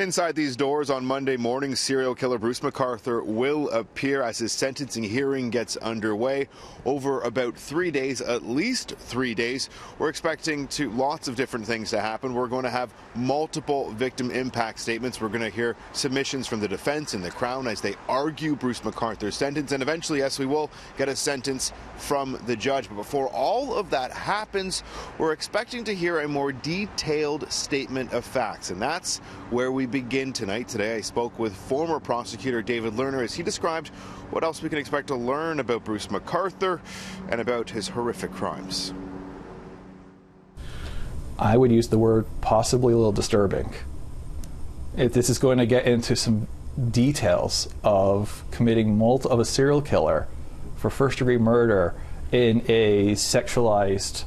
Inside these doors on Monday morning, serial killer Bruce McArthur will appear as his sentencing hearing gets underway over about 3 days, at least 3 days. We're expecting lots of different things to happen. We're going to have multiple victim impact statements. We're going to hear submissions from the defense and the Crown as they argue Bruce McArthur's sentence. And eventually, yes, we will get a sentence from the judge. But before all of that happens, we're expecting to hear a more detailed statement of facts. And that's where we begin tonight. Today I spoke with former prosecutor David Lerner as he described what else we can expect to learn about Bruce McArthur and about his horrific crimes. I would use the word possibly a little disturbing. If this is going to get into some details of committing of a serial killer for first-degree murder in a sexualized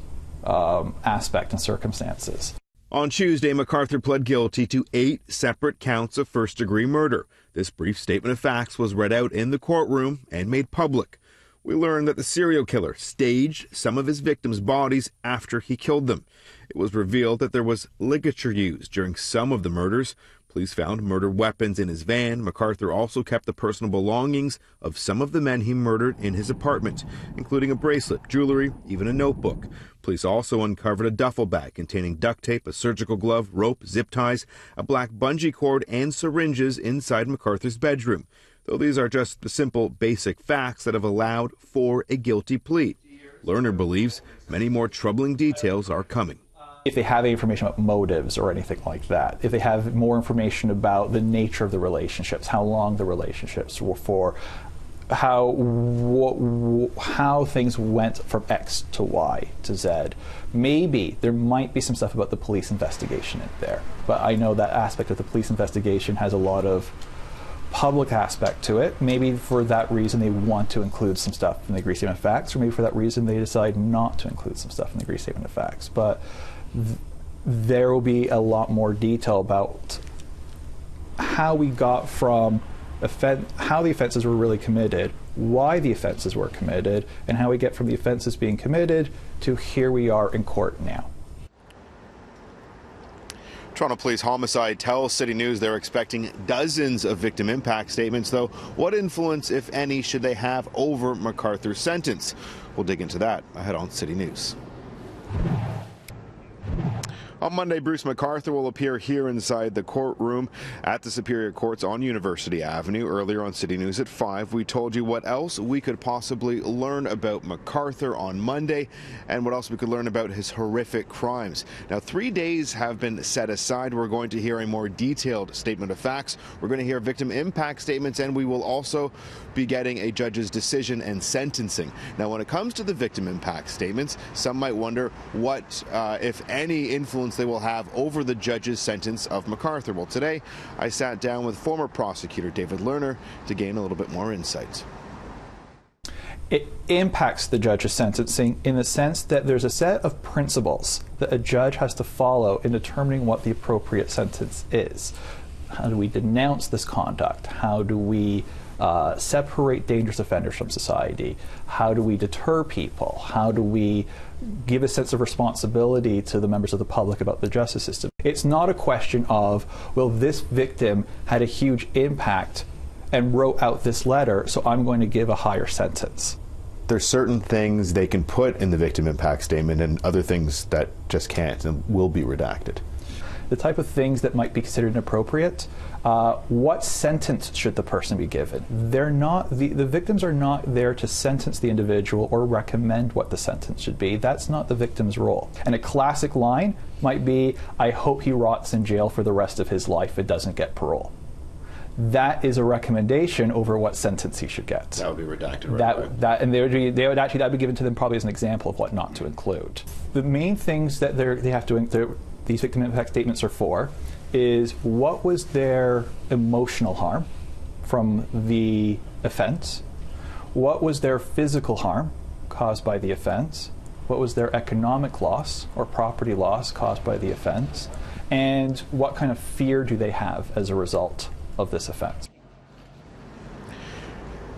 aspect and circumstances. On Tuesday, McArthur pled guilty to 8 separate counts of first-degree murder. This brief statement of facts was read out in the courtroom and made public. We learned that the serial killer staged some of his victims' bodies after he killed them. It was revealed that there was ligature used during some of the murders. Police found murder weapons in his van. McArthur also kept the personal belongings of some of the men he murdered in his apartment, including a bracelet, jewelry, even a notebook. Police also uncovered a duffel bag containing duct tape, a surgical glove, rope, zip ties, a black bungee cord, and syringes inside McArthur's bedroom. Though these are just the simple, basic facts that have allowed for a guilty plea. Lerner believes many more troubling details are coming. If they have information about motives or anything like that, if they have more information about the nature of the relationships, how long the relationships were for, how things went from X to Y to Z, maybe there might be some stuff about the police investigation in there. But I know that aspect of the police investigation has a lot of public aspect to it. Maybe for that reason they want to include some stuff in the agreed statement of facts, or maybe for that reason they decide not to include some stuff in the agreed statement of facts. But there will be a lot more detail about how we got from how the offenses were really committed, why the offenses were committed, and how we get from the offenses being committed to here we are in court now. Toronto Police Homicide tells CityNews they're expecting dozens of victim impact statements, though what influence, if any, should they have over McArthur's sentence? We'll dig into that ahead on CityNews. On Monday, Bruce McArthur will appear here inside the courtroom at the Superior Courts on University Avenue. Earlier on City News at 5, we told you what else we could possibly learn about McArthur on Monday and what else we could learn about his horrific crimes. Now, 3 days have been set aside. We're going to hear a more detailed statement of facts. We're going to hear victim impact statements, and we will also be getting a judge's decision and sentencing. Now, when it comes to the victim impact statements, some might wonder what, if any, influence they will have over the judge's sentence of McArthur. Well, today I sat down with former prosecutor David Lerner to gain a little bit more insight. It impacts the judge's sentencing in the sense that there's a set of principles that a judge has to follow in determining what the appropriate sentence is. How do we denounce this conduct? How do we separate dangerous offenders from society? How do we deter people? How do we give a sense of responsibility to the members of the public about the justice system? It's not a question of, well, this victim had a huge impact and wrote out this letter, so I'm going to give a higher sentence. There's certain things they can put in the victim impact statement and other things that just can't and will be redacted. The type of things that might be considered inappropriate, what sentence should the person be given? They're not, the victims are not there to sentence the individual or recommend what the sentence should be. That's not the victim's role. And a classic line might be, I hope he rots in jail for the rest of his life and doesn't get parole. That is a recommendation over what sentence he should get. That would be redacted, right? That would be given to them probably as an example of what not to include. The main things that they have to these victim impact statements are for is what was their emotional harm from the offense, what was their physical harm caused by the offense, what was their economic loss or property loss caused by the offense, and what kind of fear do they have as a result of this offense.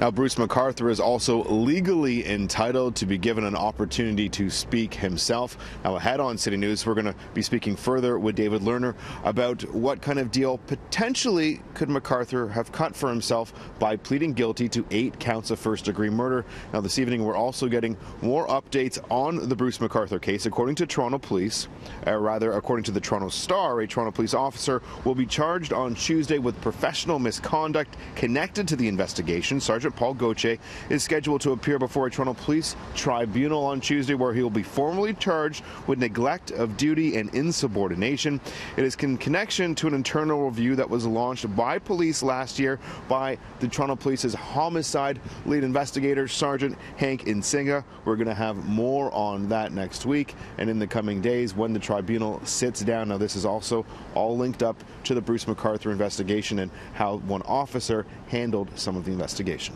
Now, Bruce McArthur is also legally entitled to be given an opportunity to speak himself. Now, ahead on City News, we're going to be speaking further with David Lerner about what kind of deal potentially could McArthur have cut for himself by pleading guilty to 8 counts of first-degree murder. Now, this evening, we're also getting more updates on the Bruce McArthur case. According to Toronto Police, according to the Toronto Star, a Toronto police officer will be charged on Tuesday with professional misconduct connected to the investigation. Sergeant Paul Gauthier is scheduled to appear before a Toronto Police Tribunal on Tuesday, where he will be formally charged with neglect of duty and insubordination. It is in connection to an internal review that was launched by police last year by the Toronto Police's homicide lead investigator, Sergeant Hank Nsinga. We're going to have more on that next week and in the coming days when the tribunal sits down. Now, this is also all linked up to the Bruce McArthur investigation and how one officer handled some of the investigation.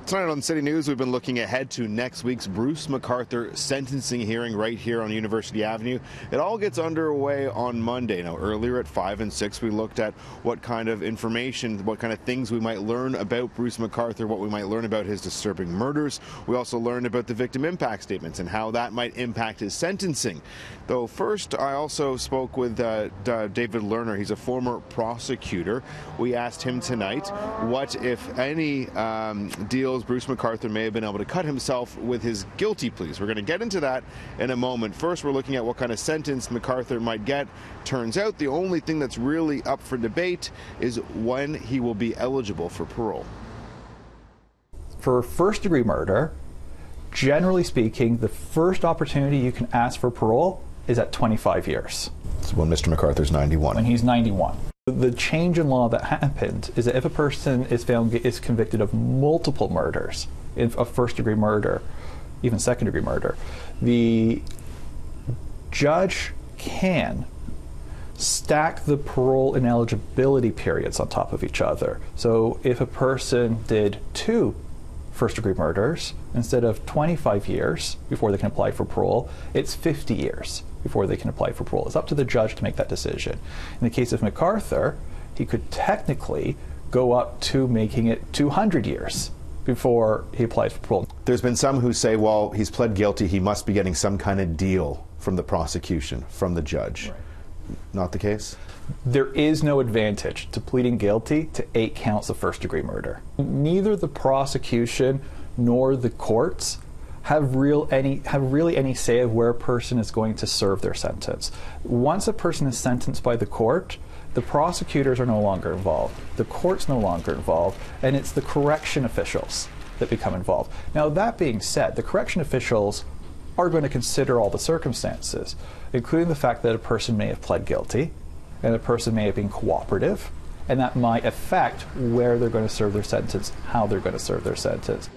Tonight on City News, we've been looking ahead to next week's Bruce McArthur sentencing hearing right here on University Avenue. It all gets underway on Monday. Now, earlier at 5 and 6, we looked at what kind of information, what kind of things we might learn about Bruce McArthur, what we might learn about his disturbing murders. We also learned about the victim impact statements and how that might impact his sentencing. Though first, I also spoke with David Lerner. He's a former prosecutor. We asked him tonight what, if any, deals Bruce McArthur may have been able to cut himself with his guilty pleas. We're going to get into that in a moment. First, we're looking at what kind of sentence McArthur might get. Turns out the only thing that's really up for debate is when he will be eligible for parole. For first-degree murder, generally speaking, the first opportunity you can ask for parole is at 25 years. So when Mr. McArthur's 91. When he's 91. The change in law that happened is that if a person is convicted of multiple murders, of first-degree murder, even second-degree murder, the judge can stack the parole ineligibility periods on top of each other. So if a person did 2 first-degree murders, instead of 25 years before they can apply for parole, it's 50 years before they can apply for parole. It's up to the judge to make that decision. In the case of McArthur, he could technically go up to making it 200 years before he applies for parole. There's been some who say, well, he's pled guilty, he must be getting some kind of deal from the prosecution, from the judge. Right. Not the case? There is no advantage to pleading guilty to 8 counts of first-degree murder. Neither the prosecution nor the courts have really any say of where a person is going to serve their sentence. Once a person is sentenced by the court, the prosecutors are no longer involved, the court's no longer involved, and it's the correction officials that become involved. Now, that being said, the correction officials are going to consider all the circumstances, including the fact that a person may have pled guilty, and a person may have been cooperative, and that might affect where they're going to serve their sentence, how they're going to serve their sentence.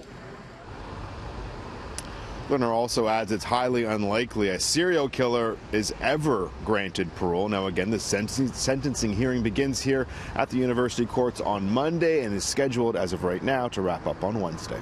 Lerner also adds it's highly unlikely a serial killer is ever granted parole. Now, again, the sentencing hearing begins here at the University Courts on Monday and is scheduled as of right now to wrap up on Wednesday.